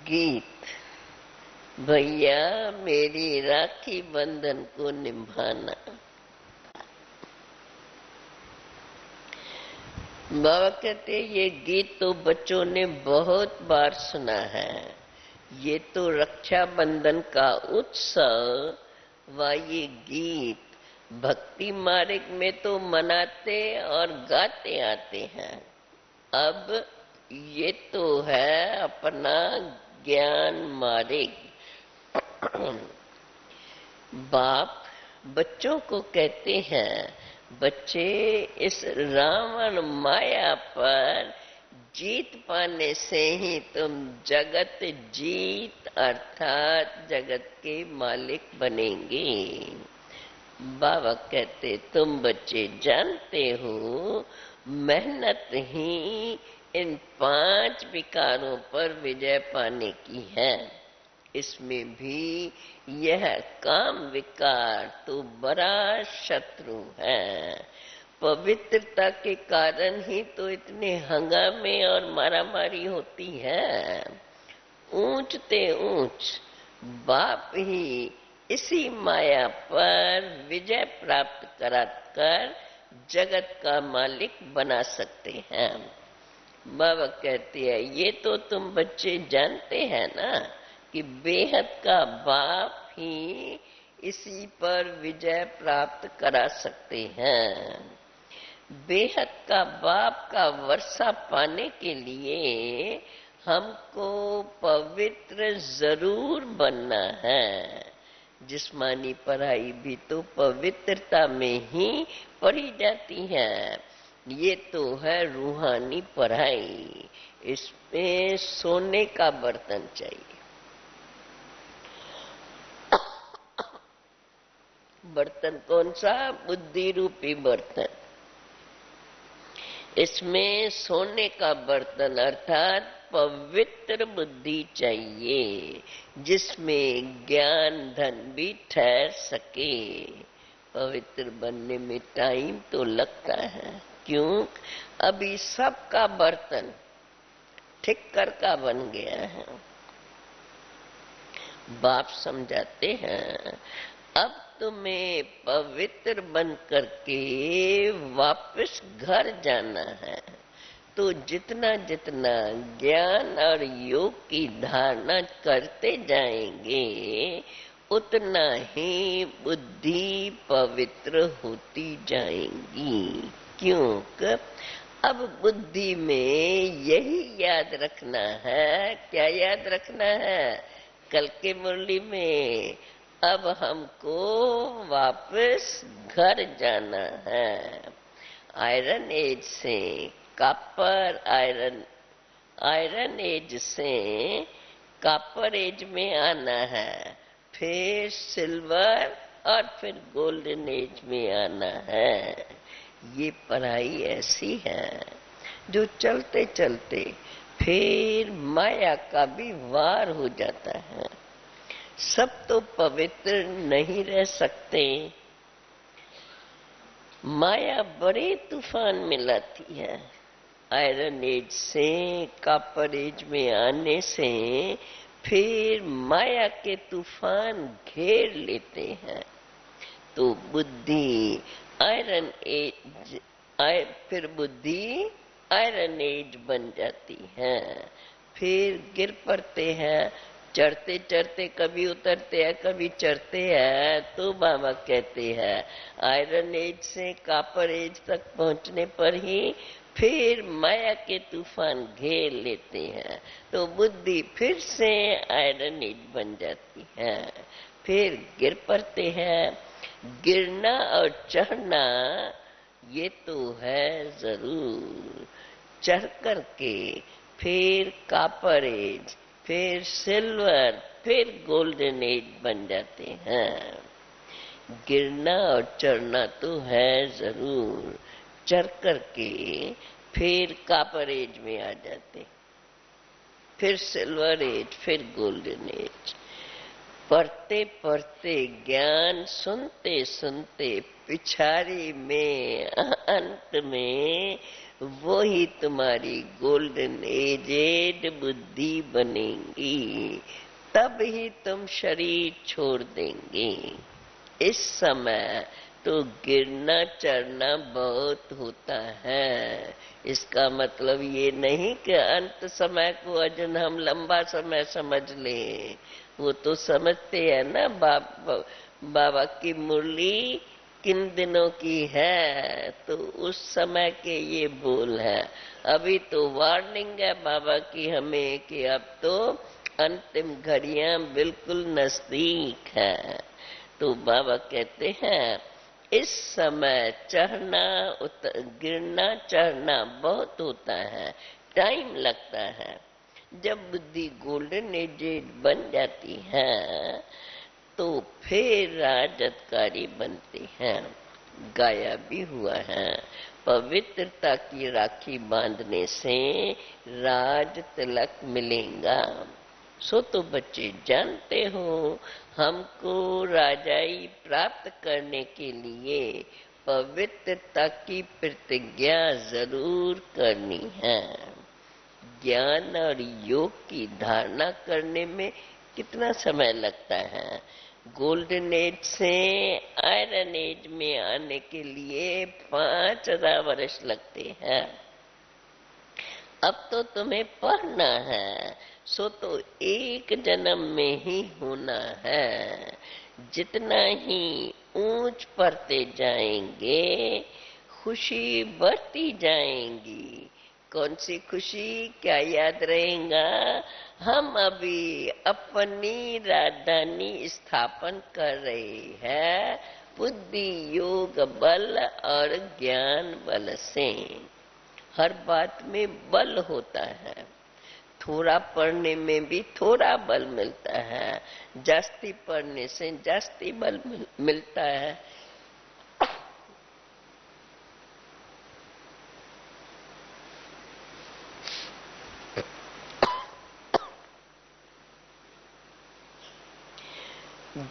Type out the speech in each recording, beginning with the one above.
गीत। भैया मेरी राखी बंधन को निभाना। बाबा कहते ये गीत तो बच्चों ने बहुत बार सुना है। ये तो रक्षा बंधन का उत्सव व ये गीत भक्ति मार्ग में तो मनाते और गाते आते हैं। अब ये तो है अपना ज्ञान मार्ग। बाप बच्चों को कहते हैं, बच्चे इस रावण माया पर जीत पाने से ही तुम जगत जीत अर्थात जगत के मालिक बनेंगे। बाबा कहते तुम बच्चे जानते हो मेहनत ही इन 5 विकारों पर विजय पाने की है। इसमें भी यह काम विकार तो बड़ा शत्रु है। पवित्रता के कारण ही तो इतने हंगामे और मारामारी होती है। ऊंचते ऊंच बाप ही इसी माया पर विजय प्राप्त कराकर जगत का मालिक बना सकते हैं। बाबा कहते हैं ये तो तुम बच्चे जानते हैं ना कि बेहद का बाप ही इसी पर विजय प्राप्त करा सकते हैं। बेहद का बाप का वर्षा पाने के लिए हमको पवित्र जरूर बनना है। जिस्मानी पढ़ाई भी तो पवित्रता में ही पढ़ी जाती है। ये तो है रूहानी पढ़ाई। इसमें सोने का बर्तन चाहिए। बर्तन कौन सा? बुद्धि रूपी बर्तन। इसमें सोने का बर्तन अर्थात पवित्र बुद्धि चाहिए, जिसमें ज्ञान धन भी ठहर सके। पवित्र बनने में टाइम तो लगता है। क्यों? अभी सबका बर्तन ठिक्कर का बन गया है। बाप समझाते हैं अब तुम्हें पवित्र बन करके वापस घर जाना है, तो जितना जितना ज्ञान और योग की धारणा करते जाएंगे उतना ही बुद्धि पवित्र होती जाएंगी। क्यों? अब बुद्धि में यही याद रखना है। क्या याद रखना है? कल के मुरली में अब हमको वापस घर जाना है। आयरन एज से कॉपर आयरन एज से कॉपर एज में आना है, फिर सिल्वर और फिर गोल्डन एज में आना है। ये पढ़ाई ऐसी है जो चलते चलते फिर माया का भी वार हो जाता है। सब तो पवित्र नहीं रह सकते। माया बड़े तूफान में लाती है। आयरन एज से कॉपर एज में आने से फिर माया के तूफान घेर लेते हैं। तो बुद्धि आयरन एज फिर बुद्धि आयरन एज बन जाती है। फिर गिर पड़ते हैं। चढ़ते चढ़ते कभी उतरते हैं, कभी चढ़ते हैं। तो बाबा कहते हैं आयरन एज से कॉपर एज तक पहुंचने पर ही फिर माया के तूफान घेर लेते हैं। तो बुद्धि फिर से आयरन एज बन जाती है। फिर गिर पड़ते हैं। गिरना और चढ़ना ये तो है जरूर। चढ़ करके फिर कॉपर एज, फिर सिल्वर, फिर गोल्डन एज बन जाते हैं। गिरना और चढ़ना तो है जरूर। चढ़ करके फिर कॉपर एज में आ जाते, फिर सिल्वर एज, फिर गोल्डन एज। पढ़ते पढ़ते ज्ञान सुनते सुनते पिछाड़ी में अंत में वो ही तुम्हारी गोल्डन एजेड बुद्धि बनेंगी, तब ही तुम शरीर छोड़ देंगे। इस समय तो गिरना चढ़ना बहुत होता है। इसका मतलब ये नहीं कि अंत समय को अर्जुन हम लंबा समय समझ लें। वो तो समझते हैं ना, बाबा की मुरली किन दिनों की है, तो उस समय के ये बोल है। अभी तो वार्निंग है बाबा की हमें कि अब तो अंतिम घड़ियां बिल्कुल नजदीक है। तो बाबा कहते हैं इस समय चढ़ना गिरना चढ़ना बहुत होता है, टाइम लगता है। जब बुद्धि गोल्डन एजेड बन जाती है तो फिर राजत्कारी बनते हैं। गाया भी हुआ है, पवित्रता की राखी बांधने से राज तिलक मिलेगा। सो तो बच्चे जानते हो, हमको राजाई प्राप्त करने के लिए पवित्रता की प्रतिज्ञा जरूर करनी है। ज्ञान और योग की धारणा करने में कितना समय लगता है? गोल्डन एज से आयरन एज में आने के लिए 5000 वर्ष लगते हैं। अब तो तुम्हें पढ़ना है, सो तो एक जन्म में ही होना है। जितना ही ऊंच पढ़ते जाएंगे खुशी बढ़ती जाएंगी। कौन सी खुशी? क्या याद रहेगा? हम अभी अपनी राजधानी स्थापन कर रहे हैं बुद्धि योग बल और ज्ञान बल से। हर बात में बल होता है। थोड़ा पढ़ने में भी थोड़ा बल मिलता है, जास्ती पढ़ने से जास्ती बल मिलता है।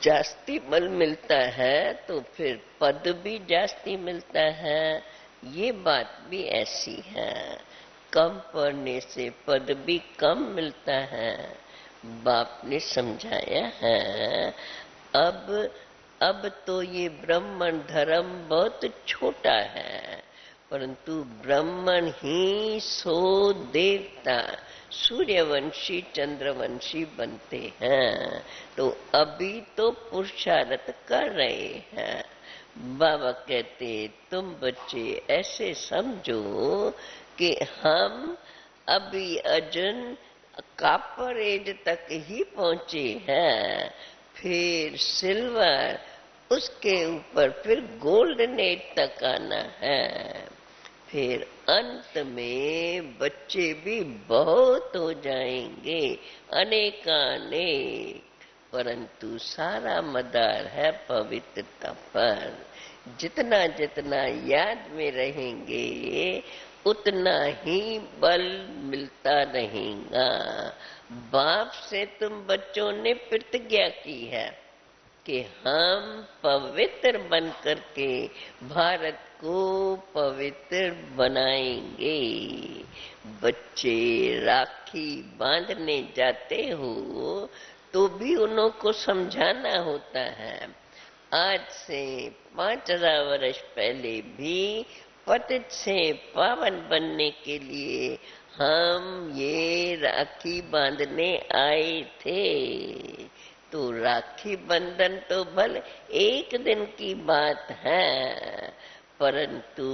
जास्ती बल मिलता है तो फिर पद भी जास्ती मिलता है। ये बात भी ऐसी है, कम पढ़ने से पद भी कम मिलता है। बाप ने समझाया है। अब तो ये ब्राह्मण धर्म बहुत छोटा है, परंतु ब्राह्मण ही 100 देवता सूर्यवंशी चंद्रवंशी बनते हैं। तो अभी तो पुरुषार्थ कर रहे हैं। बाबा कहते तुम बच्चे ऐसे समझो कि हम अभी अर्जुन कॉपर एज तक ही पहुंचे हैं, फिर सिल्वर, उसके ऊपर फिर गोल्डन एज तक आना है। फिर अंत में बच्चे भी बहुत हो जाएंगे, अनेकानेक। परंतु सारा मदार है पवित्रता पर। जितना जितना याद में रहेंगे उतना ही बल मिलता रहेगा। बाप से तुम बच्चों ने प्रतिज्ञा की है कि हम पवित्र बन करके भारत को पवित्र बनाएंगे। बच्चे राखी बांधने जाते हो तो भी उनको समझाना होता है। आज से 5000 वर्ष पहले भी पतित से पावन बनने के लिए हम ये राखी बांधने आए थे। तो राखी बंधन तो भले एक दिन की बात है, परंतु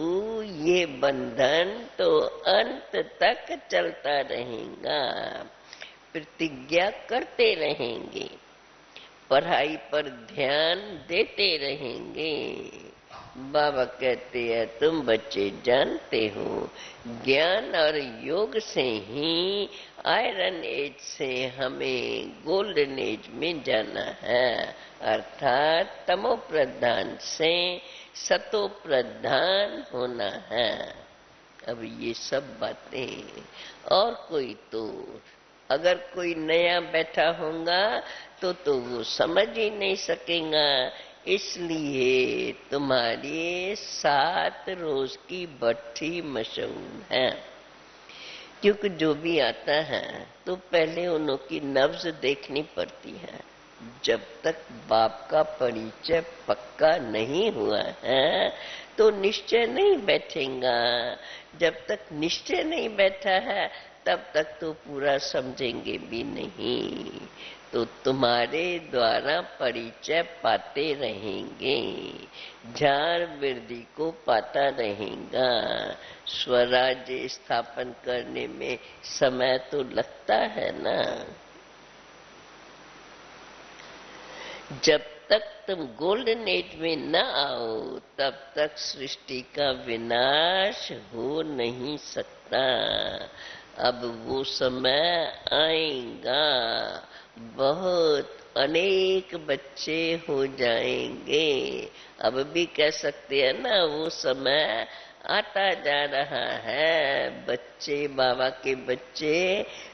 ये बंधन तो अंत तक चलता रहेगा। प्रतिज्ञा करते रहेंगे, पढ़ाई पर ध्यान देते रहेंगे। बाबा कहते हैं तुम बच्चे जानते हो, ज्ञान और योग से ही आयरन एज से हमें गोल्डन एज में जाना है, अर्थात तमो प्रधान से सतो प्रधान होना है। अब ये सब बातें, और कोई तो अगर कोई नया बैठा होगा तो वो समझ ही नहीं सकेगा। इसलिए तुम्हारी 7 रोज की भट्ठी मशहूर है। क्योंकि जो भी आता है तो पहले उनकी नब्ज देखनी पड़ती है। जब तक बाप का परिचय पक्का नहीं हुआ है तो निश्चय नहीं बैठेगा। जब तक निश्चय नहीं बैठा है तब तक तो पूरा समझेंगे भी नहीं। तो तुम्हारे द्वारा परिचय पाते रहेंगे, झार वृद्धि को पाता रहेगा। स्वराज्य स्थापन करने में समय तो लगता है ना। जब तक तुम गोल्डन एज में न आओ तब तक सृष्टि का विनाश हो नहीं सकता। अब वो समय आएगा, बहुत अनेक बच्चे हो जाएंगे। अब भी कह सकते हैं ना, वो समय आता जा रहा है। बच्चे, बाबा के बच्चे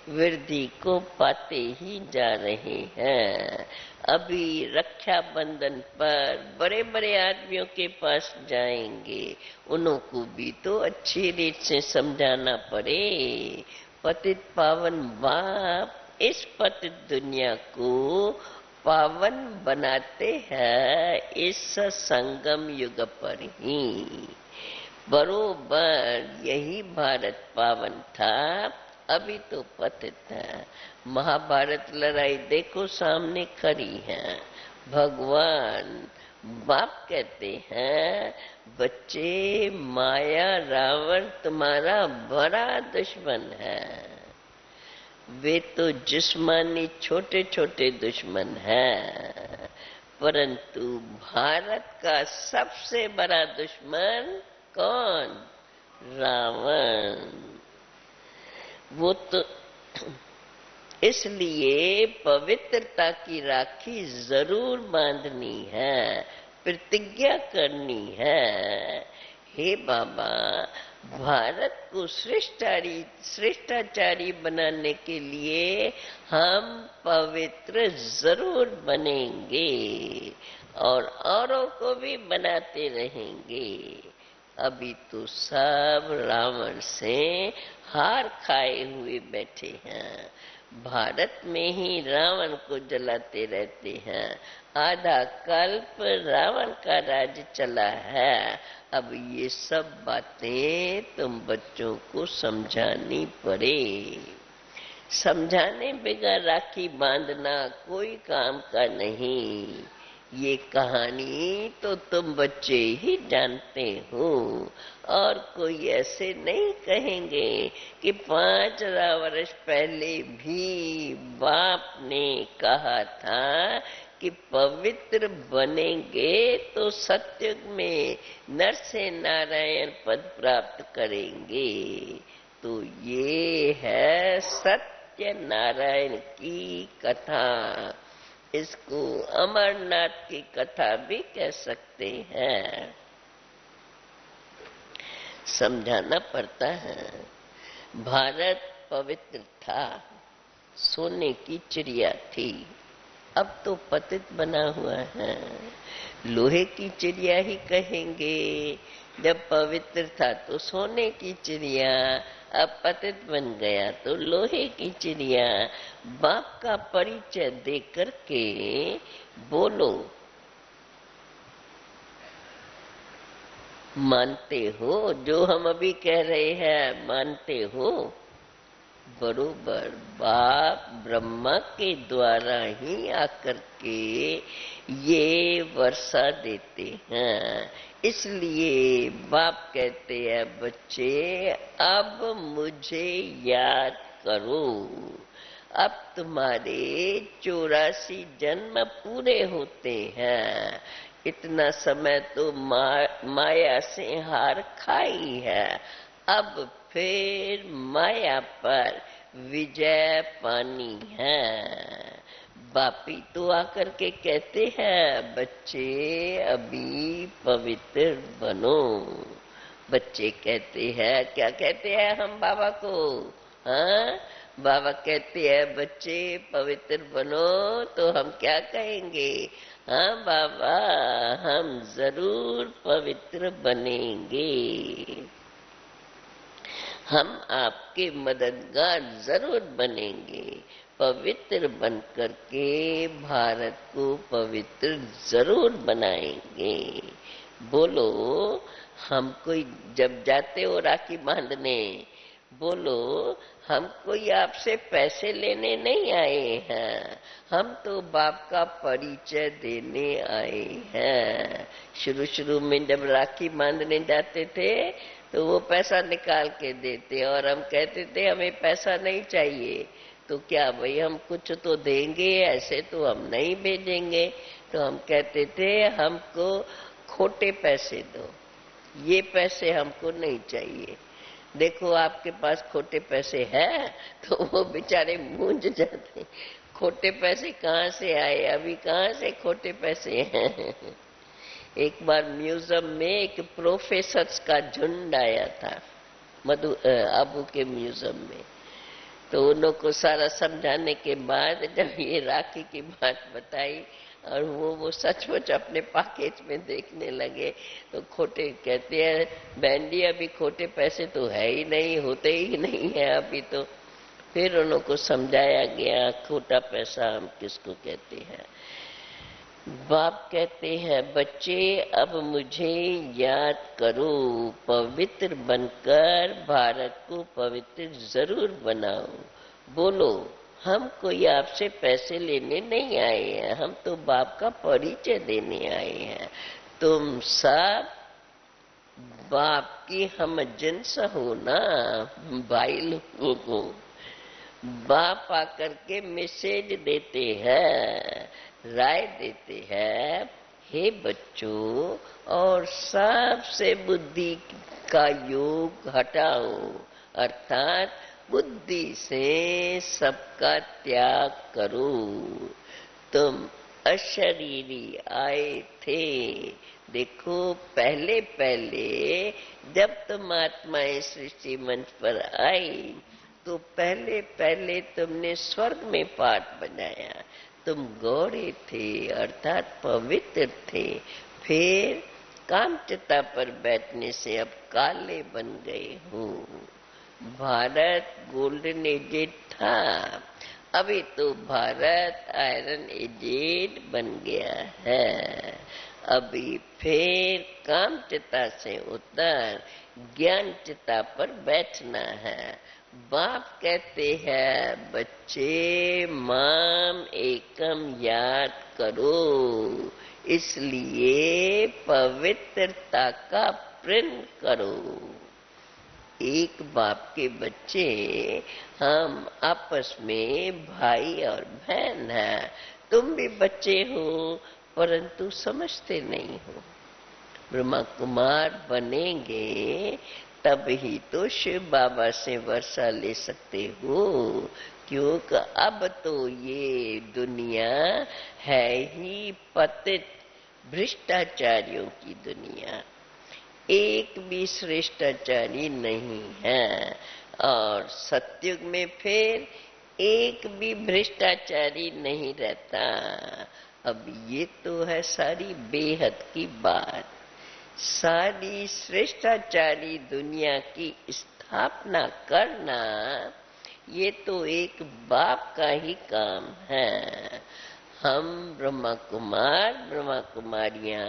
वृद्धि को पाते ही जा रहे हैं। अभी रक्षाबंधन पर बड़े बड़े आदमियों के पास जाएंगे, उनको भी तो अच्छी रीत से समझाना पड़े। पतित पावन बाप इस पतित दुनिया को पावन बनाते हैं इस संगम युग पर ही। बरोबर यही भारत पावन था, अभी तो पतित है। महाभारत लड़ाई देखो सामने खड़ी है। भगवान बाप कहते हैं, बच्चे माया रावण तुम्हारा बड़ा दुश्मन है। वे तो जिस्मानी छोटे छोटे दुश्मन हैं, परंतु भारत का सबसे बड़ा दुश्मन कौन? रावण। वो तो इसलिए पवित्रता की राखी जरूर बांधनी है, प्रतिज्ञा करनी है। हे बाबा, भारत को श्रेष्ठाचारी बनाने के लिए हम पवित्र जरूर बनेंगे और औरों को भी बनाते रहेंगे। अभी तो सब रावण से हार खाए हुए बैठे हैं। भारत में ही रावण को जलाते रहते हैं। आधा कल्प रावण का राज चला है। अब ये सब बातें तुम बच्चों को समझानी पड़े। समझाने बगैर राखी बांधना कोई काम का नहीं। ये कहानी तो तुम बच्चे ही जानते हो, और कोई ऐसे नहीं कहेंगे कि 5000 वर्ष पहले भी बाप ने कहा था कि पवित्र बनेंगे तो सत्युग में नर से नारायण पद प्राप्त करेंगे। तो ये है सत्य नारायण की कथा। इसको अमरनाथ की कथा भी कह सकते हैं। समझाना पड़ता है। भारत पवित्र था, सोने की चिड़िया थी, अब तो पतित बना हुआ है। लोहे की चिड़िया ही कहेंगे। जब पवित्र था तो सोने की चिड़िया, अब पतित बन गया तो लोहे की चिड़िया। बाप का परिचय दे करके बोलो, मानते हो? जो हम अभी कह रहे हैं मानते हो? बरोबर बाप ब्रह्मा के द्वारा ही आकर के ये वर्षा देते हैं। इसलिए बाप कहते हैं, बच्चे अब मुझे याद करो। अब तुम्हारे 84 जन्म पूरे होते हैं। इतना समय तो माया से हार खाई है। अब फिर माया पर विजय पानी है। बापी तो आकर के कहते हैं, बच्चे अभी पवित्र बनो। बच्चे कहते हैं, क्या कहते हैं हम बाबा को? हाँ, बाबा कहते हैं बच्चे पवित्र बनो, तो हम क्या कहेंगे? हाँ बाबा, हम जरूर पवित्र बनेंगे, हम आपके मददगार जरूर बनेंगे, पवित्र बनकर के भारत को पवित्र जरूर बनाएंगे। बोलो, हम कोई जब जाते हो राखी बांधने, बोलो हम कोई आपसे पैसे लेने नहीं आए हैं, हम तो बाप का परिचय देने आए हैं। शुरू शुरू में जब राखी बांधने जाते थे तो वो पैसा निकाल के देते और हम कहते थे हमें पैसा नहीं चाहिए। तो क्या भाई हम कुछ तो देंगे, ऐसे तो हम नहीं भेजेंगे। तो हम कहते थे हमको खोटे पैसे दो, ये पैसे हमको नहीं चाहिए। देखो आपके पास खोटे पैसे हैं? तो वो बेचारे मूंझ जाते, खोटे पैसे कहाँ से आए, अभी कहाँ से खोटे पैसे हैं। एक बार म्यूजियम में एक प्रोफेसर्स का झुंड आया था आबू के म्यूजियम में। तो उन लोग को सारा समझाने के बाद जब ये राखी की बात बताई और वो सचमुच अपने पैकेज में देखने लगे, तो खोटे कहते हैं बहन जी अभी खोटे पैसे तो है ही नहीं, होते ही नहीं है अभी। तो फिर उन लोग को समझाया गया खोटा पैसा हम किसको कहते हैं। बाप कहते हैं बच्चे अब मुझे याद करो, पवित्र बनकर भारत को पवित्र जरूर बनाओ। बोलो, हम कोई आपसे पैसे लेने नहीं आए हैं, हम तो बाप का परिचय देने आए हैं। तुम सब बाप की हम जिन्स हो ना भाई लोगों को। बाप आकर के मैसेज देते हैं, राय देते हैं, हे बच्चों और सबसे बुद्धि का योग हटाओ, अर्थात बुद्धि से सबका त्याग करो। तुम अशरीरी आए थे। देखो पहले पहले जब तुम आत्माएं सृष्टि मंच पर आई तो पहले पहले तुमने स्वर्ग में पाठ बजाया, तुम गौड़े थे अर्थात पवित्र थे। फिर कामचिता पर बैठने से अब काले बन गए हो। भारत गोल्डन एजेड था, अभी तो भारत आयरन एजेड बन गया है। अभी फिर कामचिता से उतर ज्ञान चिता पर बैठना है। बाप कहते हैं बच्चे माम एकम याद करो, इसलिए पवित्रता का प्रण करो। एक बाप के बच्चे हम आपस में भाई और बहन हैं। तुम भी बच्चे हो परंतु समझते नहीं हो। ब्रह्मा कुमार बनेंगे तब ही तो शिव बाबा से वर्षा ले सकते हो, क्योंकि अब तो ये दुनिया है ही पतित भ्रष्टाचारियों की दुनिया। एक भी श्रेष्ठाचारी नहीं है और सतयुग में फिर एक भी भ्रष्टाचारी नहीं रहता। अब ये तो है सारी बेहद की बात। सारी श्रेष्ठाचारी दुनिया की स्थापना करना ये तो एक बाप का ही काम है। हम ब्रह्मा कुमार ब्रह्मा कुमारियां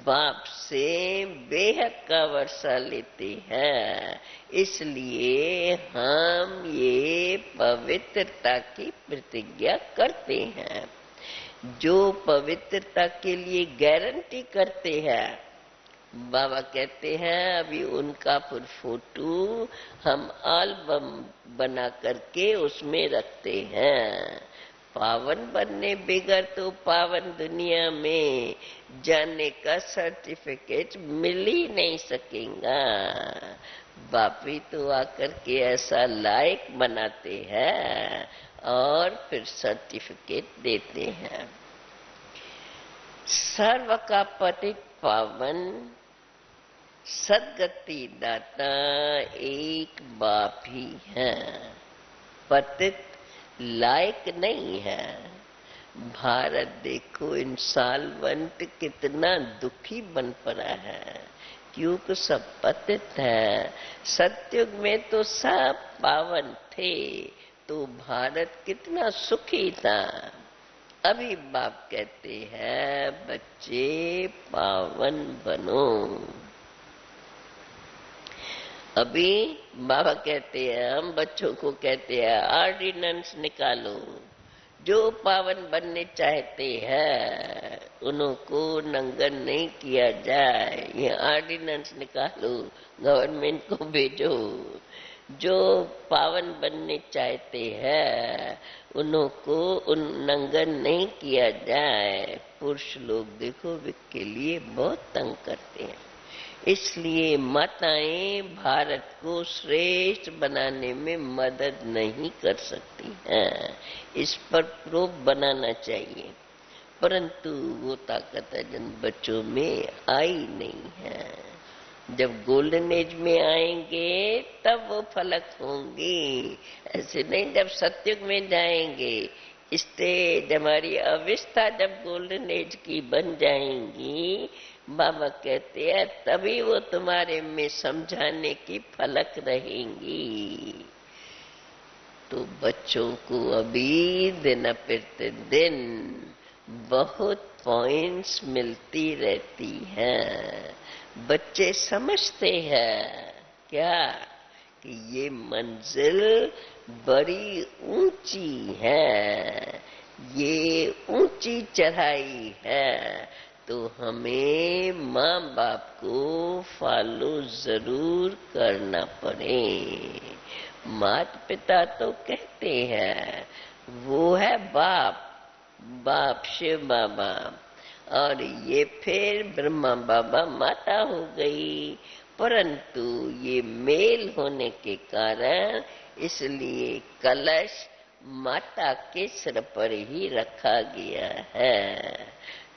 बाप से बेहद का वर्षा लेते हैं, इसलिए हम ये पवित्रता की प्रतिज्ञा करते हैं। जो पवित्रता के लिए गारंटी करते हैं, बाबा कहते हैं अभी उनका फोटो हम एल्बम बना करके उसमें रखते हैं। पावन बनने बगैर तो पावन दुनिया में जाने का सर्टिफिकेट मिल ही नहीं सकेगा। बापी तो आकर के ऐसा लायक बनाते हैं और फिर सर्टिफिकेट देते हैं। सर्व का पतित पावन सदगति दाता एक बाप ही है। पतित लायक नहीं है। भारत देखो इंसाल्वेंट कितना दुखी बन पड़ा है, क्योंकि सब पतित है। सतयुग में तो सब पावन थे, तो भारत कितना सुखी था। अभी बाप कहते हैं बच्चे पावन बनो। अभी बाबा कहते हैं, हम बच्चों को कहते हैं ऑर्डिनेंस निकालो। जो पावन बनने चाहते हैं उनको नंगन नहीं किया जाए, ये ऑर्डिनेंस निकालो, गवर्नमेंट को भेजो। जो पावन बनने चाहते हैं उनको नंगन नहीं किया जाए। पुरुष लोग देखो के लिए बहुत तंग करते हैं, इसलिए माताएं भारत को श्रेष्ठ बनाने में मदद नहीं कर सकती हैं। इस पर प्रूफ बनाना चाहिए, परंतु वो ताकत जन बच्चों में आई नहीं है। जब गोल्डन एज में आएंगे तब वो फलक होंगी, ऐसे नहीं जब सतयुग में जाएंगे। स्टेज हमारी अवस्था जब गोल्डन एज की बन जाएंगी, बाबा कहते हैं तभी वो तुम्हारे में समझाने की फलक रहेंगी। तो बच्चों को अभी दिन प्रतिदिन बहुत पॉइंट्स मिलती रहती हैं। बच्चे समझते हैं क्या कि ये मंजिल बड़ी ऊंची है, ये ऊंची चढ़ाई है, तो हमें माँ बाप को फॉलो जरूर करना पड़े। माता पिता तो कहते हैं वो है बाप, बाप शिव बाबा, और ये फिर ब्रह्मा बाबा माता हो गई। परंतु ये मेल होने के कारण इसलिए कलश माता के सिर पर ही रखा गया है।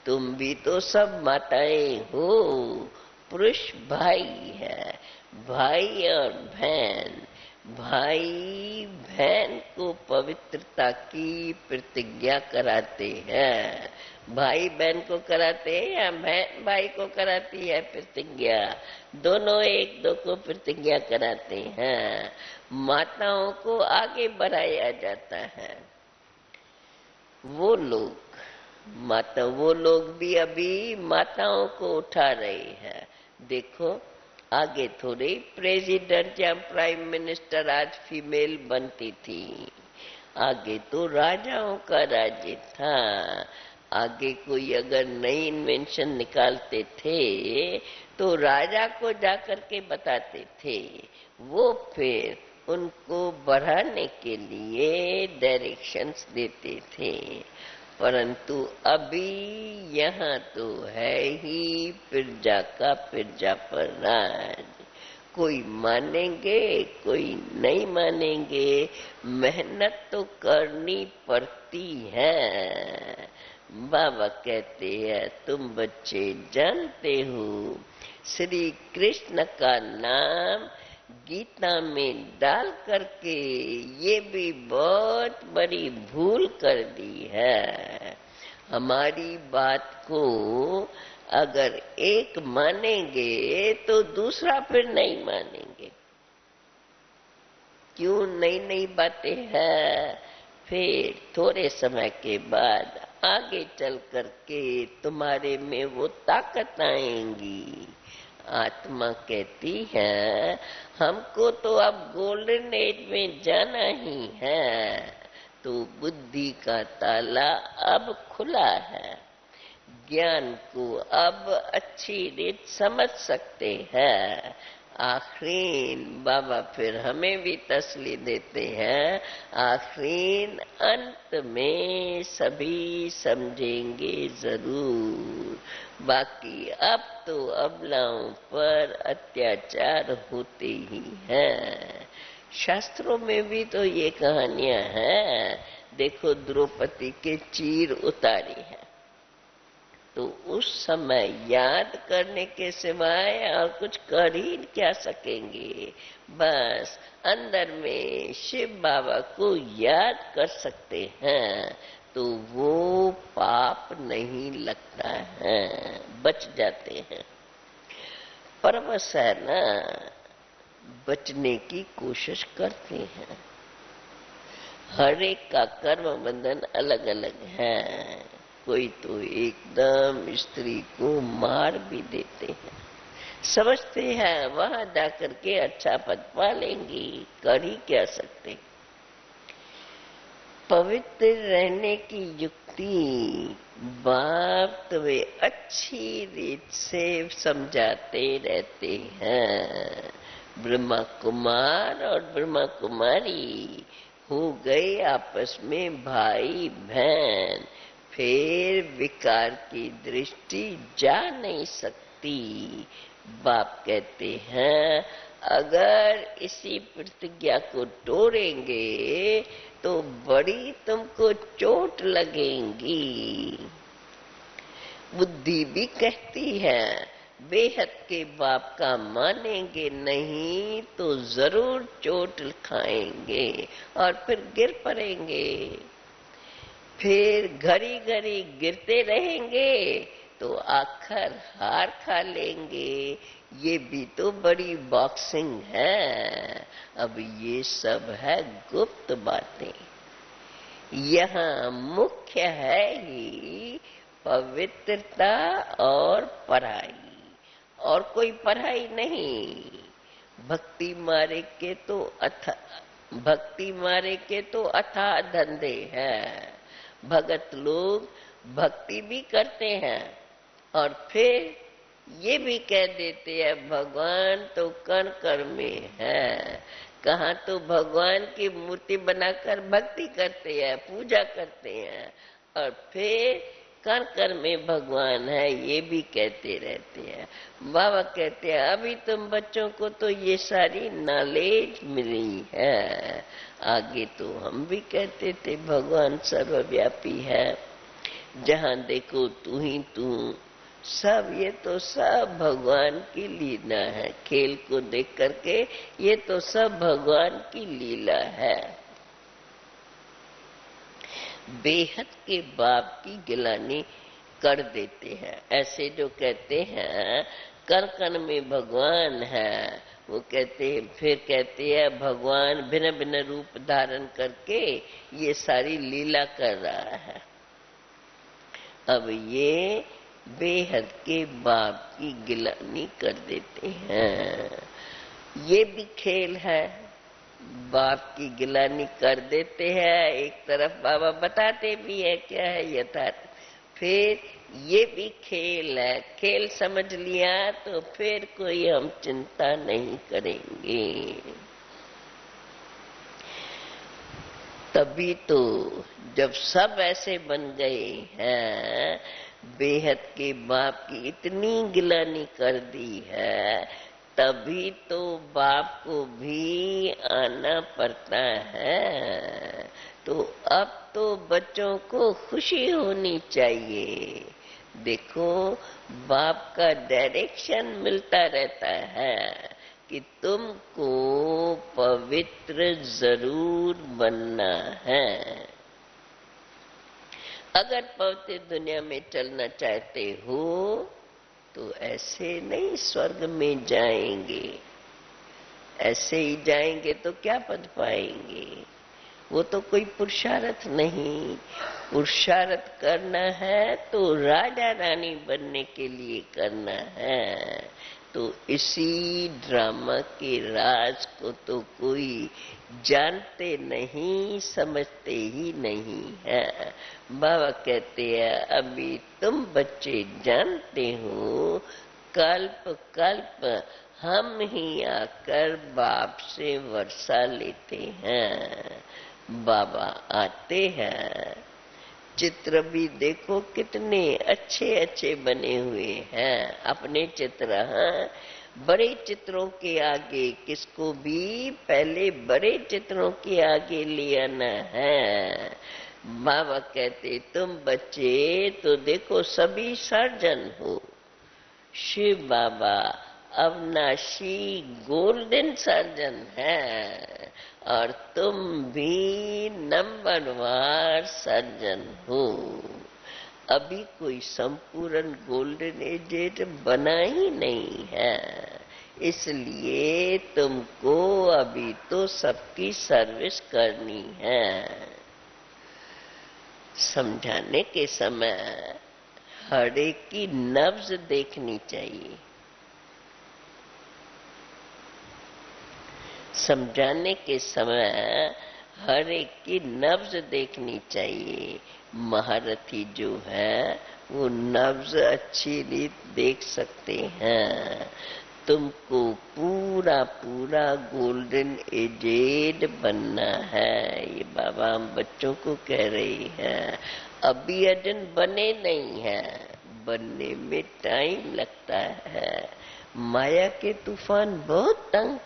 तुम भी तो सब माताएं हो, पुरुष भाई है, भाई और बहन। भाई बहन को पवित्रता की प्रतिज्ञा कराते हैं। भाई बहन को कराते हैं या बहन भाई को कराती है प्रतिज्ञा? दोनों एक दो को प्रतिज्ञा कराते हैं। माताओं को आगे बढ़ाया जाता है। वो लोग भी अभी माताओं को उठा रहे हैं। देखो आगे थोड़ी प्रेसिडेंट या प्राइम मिनिस्टर आज फीमेल बनती थी, आगे तो राजाओं का राज्य था। आगे कोई अगर नई इन्वेंशन निकालते थे तो राजा को जाकर के बताते थे, वो फिर उनको बढ़ाने के लिए डायरेक्शंस देते थे। परंतु अभी यहाँ तो है ही पिरजा का पिरजा पर राज। कोई मानेंगे कोई नहीं मानेंगे, मेहनत तो करनी पड़ती है। बाबा कहते हैं तुम बच्चे जानते हो श्री कृष्ण का नाम गीता में डाल करके ये भी बहुत बड़ी भूल कर दी है। हमारी बात को अगर एक मानेंगे तो दूसरा फिर नहीं मानेंगे। क्यों नई नई बातें हैं, फिर थोड़े समय के बाद आगे चल करके तुम्हारे में वो ताकत आएंगी। आत्मा कहती है हमको तो अब गोल्डन एज में जाना ही है, तो बुद्धि का ताला अब खुला है। ज्ञान को अब अच्छी रीत समझ सकते हैं। आखिरीन बाबा फिर हमें भी तसल्ली देते हैं, आखिरीन अंत में सभी समझेंगे जरूर। बाकी अब तो अबलाओं पर अत्याचार होते ही हैं। शास्त्रों में भी तो ये कहानियां हैं। देखो द्रौपदी के चीर उतारी है, तो उस समय याद करने के सिवाय और कुछ कर ही क्या सकेंगे। बस अंदर में शिव बाबा को याद कर सकते हैं तो वो पाप नहीं लगता है, बच जाते हैं। परवश है ना, बचने की कोशिश करते हैं। हर एक का कर्म बंधन अलग अलग है। कोई तो एकदम स्त्री को मार भी देते हैं, समझते हैं वहां जाकर के अच्छा पद पा लेंगी, कर ही क्या सकते। पवित्र रहने की युक्ति बाप तुम्हें अच्छी रीत से समझाते रहते हैं। ब्रह्मा कुमार और ब्रह्मा कुमारी हो गए आपस में भाई बहन, फिर विकार की दृष्टि जा नहीं सकती। बाप कहते हैं अगर इसी प्रतिज्ञा को तोड़ेंगे तो बड़ी तुमको चोट लगेंगी। बुद्धि भी कहती है बेहद के बाप का मानेंगे नहीं तो जरूर चोट खाएंगे और फिर गिर पड़ेंगे। फिर घड़ी घड़ी गिरते रहेंगे तो आखिर हार खा लेंगे। ये भी तो बड़ी बॉक्सिंग है। अब ये सब है गुप्त बातें। यहाँ मुख्य है ही पवित्रता और पढ़ाई, और कोई पढ़ाई नहीं। भक्ति मारे के तो अथाह धंधे हैं। भगत लोग भक्ति भी करते हैं और फिर ये भी कह देते हैं भगवान तो कण कण में है। कहाँ तो भगवान की मूर्ति बनाकर भक्ति करते हैं, पूजा करते हैं, और फिर कण कण में भगवान है ये भी कहते रहते हैं। बाबा कहते हैं अभी तुम बच्चों को तो ये सारी नॉलेज मिली है, आगे तो हम भी कहते थे भगवान सर्वव्यापी है, जहाँ देखो तू ही तू। सब ये तो सब भगवान की लीला है। खेल को देख करके ये तो सब भगवान की लीला है। बेहद के बाप की गिलानी कर देते हैं। ऐसे जो कहते हैं कण कण में भगवान है, वो कहते हैं, फिर कहते हैं भगवान भिन्न भिन्न रूप धारण करके ये सारी लीला कर रहा है। अब ये बेहद के बाप की गिलानी कर देते हैं। ये भी खेल है, बाप की गिलानी कर देते हैं। एक तरफ बाबा बताते भी है क्या है यथार्थ, फिर ये भी खेल है। खेल समझ लिया तो फिर कोई हम चिंता नहीं करेंगे। तभी तो जब सब ऐसे बन गए हैं, बेहद के बाप की इतनी गिलानी कर दी है, तभी तो बाप को भी आना पड़ता है। तो अब तो बच्चों को खुशी होनी चाहिए। देखो बाप का डायरेक्शन मिलता रहता है कि तुमको पवित्र जरूर बनना है। अगर पवित्र दुनिया में चलना चाहते हो तो ऐसे नहीं स्वर्ग में जाएंगे। ऐसे ही जाएंगे तो क्या पद पाएंगे? वो तो कोई पुरुषार्थ नहीं। पुरुषार्थ करना है तो राजा रानी बनने के लिए करना है। तो इसी ड्रामा के राज को तो कोई जानते नहीं, समझते ही नहीं है। बाबा कहते हैं अभी तुम बच्चे जानते हो, कल्प कल्प हम ही आकर बाप से वर्षा लेते हैं। बाबा आते हैं, चित्र भी देखो कितने अच्छे अच्छे बने हुए हैं। अपने चित्र हैं, बड़े चित्रों के आगे किसको भी पहले बड़े चित्रों के आगे ले आना है। बाबा कहते तुम बच्चे तो देखो सभी सर्जन हो। शिव बाबा अविनाशी गोल्डन सर्जन है और तुम भी नंबरवार सर्जन हो। अभी कोई संपूर्ण गोल्डन एजेड बना ही नहीं है, इसलिए तुमको अभी तो सबकी सर्विस करनी है। समझाने के समय हर एक की नब्ज देखनी चाहिए। समझाने के समय हर एक की नब्ज देखनी चाहिए। महारथी जो है वो नब्ज अच्छी रीत देख सकते हैं। तुमको पूरा पूरा गोल्डन एजेड बनना है, ये बाबा हम बच्चों को कह रही है। अभी अजन बने नहीं है, बनने में टाइम लगता है। माया के तूफान बहुत तंग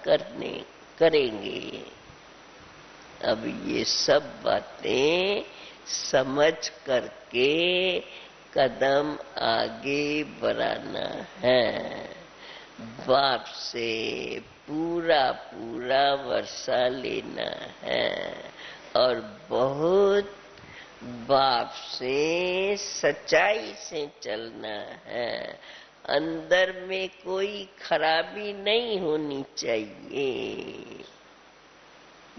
करेंगे। अब ये सब बातें समझ करके कदम आगे बढ़ाना है। बाप से पूरा पूरा वर्षा लेना है और बहुत बाप से सच्चाई से चलना है। अंदर में कोई खराबी नहीं होनी चाहिए।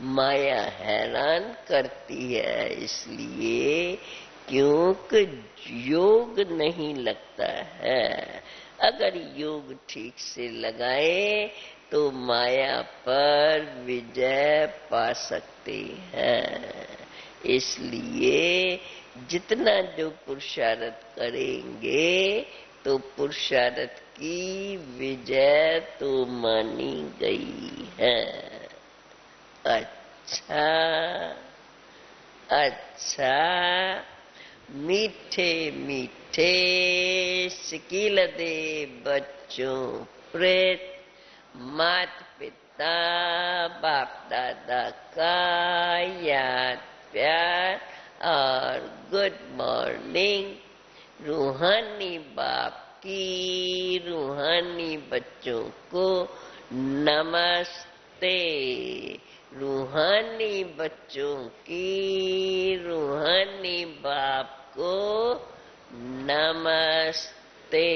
माया हैरान करती है इसलिए क्योंकि योग नहीं लगता है। अगर योग ठीक से लगाए तो माया पर विजय पा सकते हैं। इसलिए जितना जो पुरुषार्थ करेंगे तो पुरुषार्थ की विजय तो मानी गई है। अच्छा अच्छा, मीठे मीठे सिकील दे बच्चों प्रेत, मात पिता बाप दादा का याद प्यार और गुड मॉर्निंग। रूहानी बाप की रूहानी बच्चों को नमस्ते। रूहानी बच्चों की रूहानी बाप को नमस्ते।